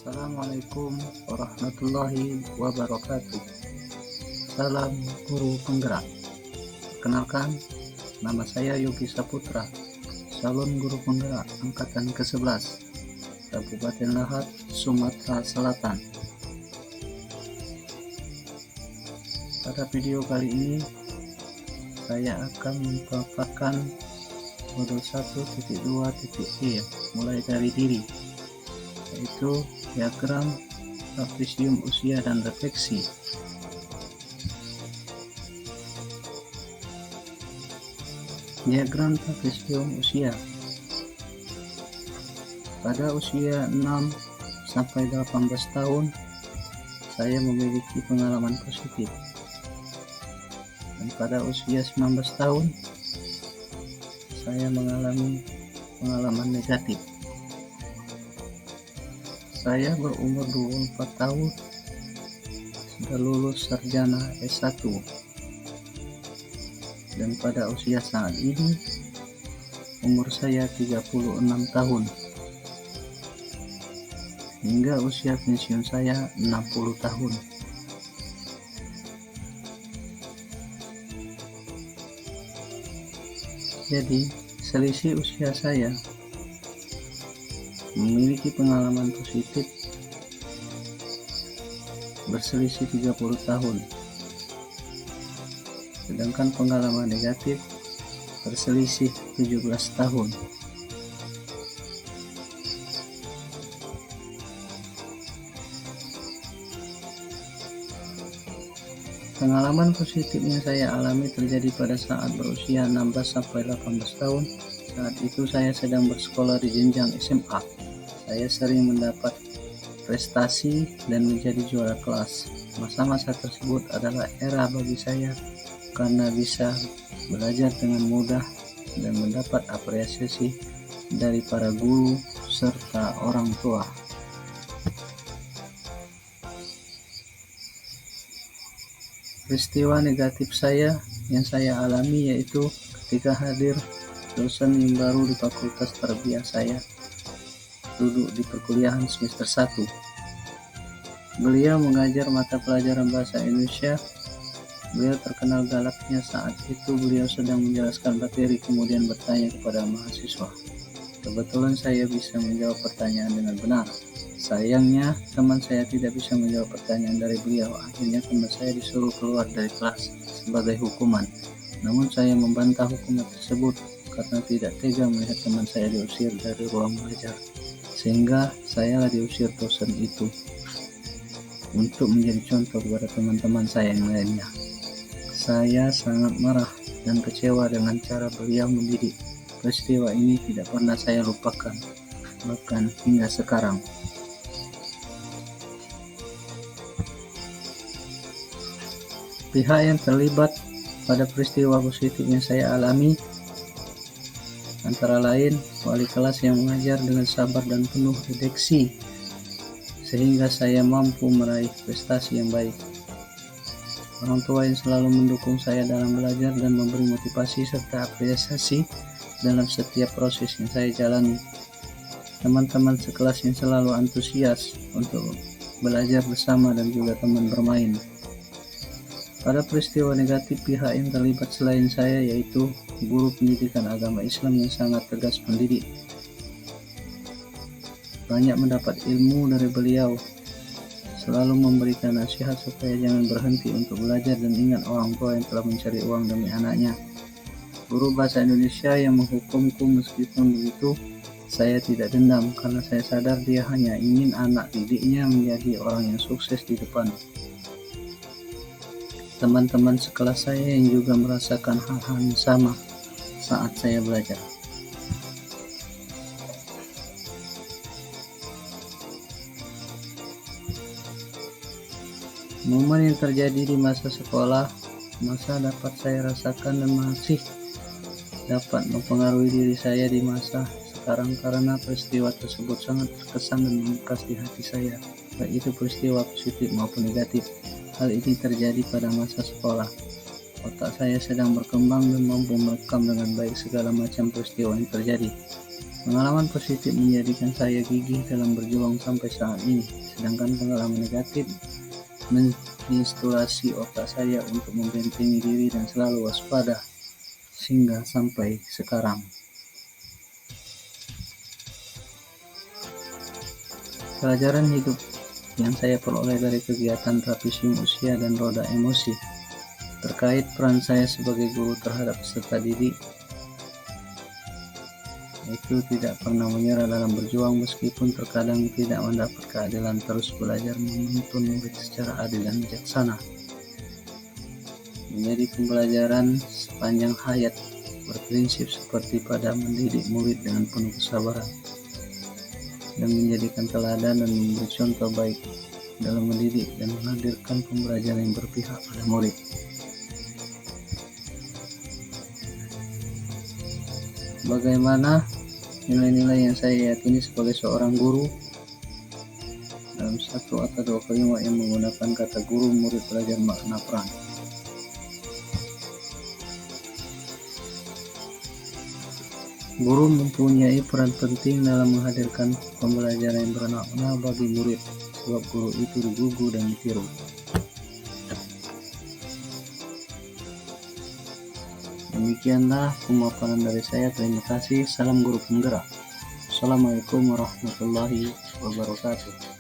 Assalamualaikum warahmatullahi wabarakatuh. Salam guru penggerak. Perkenalkan, nama saya Yogi Saputra, calon guru penggerak angkatan ke-11, Kabupaten Lahat, Sumatera Selatan. Pada video kali ini, saya akan memaparkan modul 1.2.e mulai dari diri, yaitu diagram trapesium usia dan refleksi. Diagram trapesium usia. Pada usia 6 sampai 18 tahun, saya memiliki pengalaman positif. Dan pada usia 19 tahun, saya mengalami pengalaman negatif. Saya berumur 24 tahun, sudah lulus sarjana S1, dan pada usia saat ini umur saya 36 tahun, hingga usia pensiun saya 60 tahun. Jadi, selisih usia saya memiliki pengalaman positif berselisih 30 tahun, sedangkan pengalaman negatif berselisih 17 tahun. Pengalaman positif yang saya alami terjadi pada saat berusia 16 sampai 18 tahun. Saat itu saya sedang bersekolah di jenjang SMA. Saya sering mendapat prestasi dan menjadi juara kelas. Masa-masa tersebut adalah era bagi saya karena bisa belajar dengan mudah dan mendapat apresiasi dari para guru serta orang tua. Peristiwa negatif saya yang saya alami yaitu ketika hadir dosen yang baru di fakultas tarbiyah saya duduk di perkuliahan semester 1. Beliau mengajar mata pelajaran bahasa Indonesia. Beliau terkenal galaknya. Saat itu beliau sedang menjelaskan materi kemudian bertanya kepada mahasiswa. Kebetulan saya bisa menjawab pertanyaan dengan benar. Sayangnya teman saya tidak bisa menjawab pertanyaan dari beliau. Akhirnya teman saya disuruh keluar dari kelas sebagai hukuman. Namun saya membantah hukuman tersebut karena tidak tega melihat teman saya diusir dari ruang belajar, sehingga saya diusir dosen itu untuk menjadi contoh kepada teman-teman saya yang lainnya. Saya sangat marah dan kecewa dengan cara beliau mendidik. Peristiwa ini tidak pernah saya lupakan, bahkan hingga sekarang. Pihak yang terlibat pada peristiwa positif yang saya alami antara lain wali kelas yang mengajar dengan sabar dan penuh dediksi sehingga saya mampu meraih prestasi yang baik. Orang tua yang selalu mendukung saya dalam belajar dan memberi motivasi serta apresiasi dalam setiap proses yang saya jalani. Teman-teman sekelas yang selalu antusias untuk belajar bersama dan juga teman bermain. Pada peristiwa negatif, pihak yang terlibat selain saya yaitu guru pendidikan agama Islam yang sangat tegas mendidik. Banyak mendapat ilmu dari beliau, selalu memberikan nasihat supaya jangan berhenti untuk belajar dan ingat orang tua yang telah mencari uang demi anaknya. Guru bahasa Indonesia yang menghukumku, meskipun begitu saya tidak dendam karena saya sadar dia hanya ingin anak didiknya menjadi orang yang sukses di depan. Teman-teman sekelas saya yang juga merasakan hal-hal yang sama saat saya belajar. Momen yang terjadi di masa sekolah, masa dapat saya rasakan dan masih dapat mempengaruhi diri saya di masa sekarang karena peristiwa tersebut sangat terkesan dan membekas di hati saya, baik itu peristiwa positif maupun negatif. Hal ini terjadi pada masa sekolah. Otak saya sedang berkembang dan mampu merekam dengan baik segala macam peristiwa yang terjadi. Pengalaman positif menjadikan saya gigih dalam berjuang sampai saat ini, sedangkan pengalaman negatif menginspirasi otak saya untuk membentengi diri dan selalu waspada sehingga sampai sekarang. Pelajaran hidup yang saya peroleh dari kegiatan Trapesium Usia dan Roda Emosi terkait peran saya sebagai guru terhadap peserta didik, yaitu tidak pernah menyerah dalam berjuang meskipun terkadang tidak mendapat keadilan, terus belajar menuntun murid secara adil dan bijaksana. Menjadi pembelajaran sepanjang hayat, berprinsip seperti pada mendidik murid dengan penuh kesabaran dan menjadikan teladan dan memberi contoh baik dalam mendidik dan menghadirkan pembelajaran yang berpihak pada murid. Bagaimana nilai-nilai yang saya yakini sebagai seorang guru? Dalam satu atau dua kalimat yang menggunakan kata guru, murid belajar makna peran. Guru mempunyai peran penting dalam menghadirkan pembelajaran yang bermakna bagi murid, sebab guru itu digugu dan ditiru. Demikianlah pemaparan dari saya. Terima kasih. Salam guru penggerak. Assalamualaikum warahmatullahi wabarakatuh.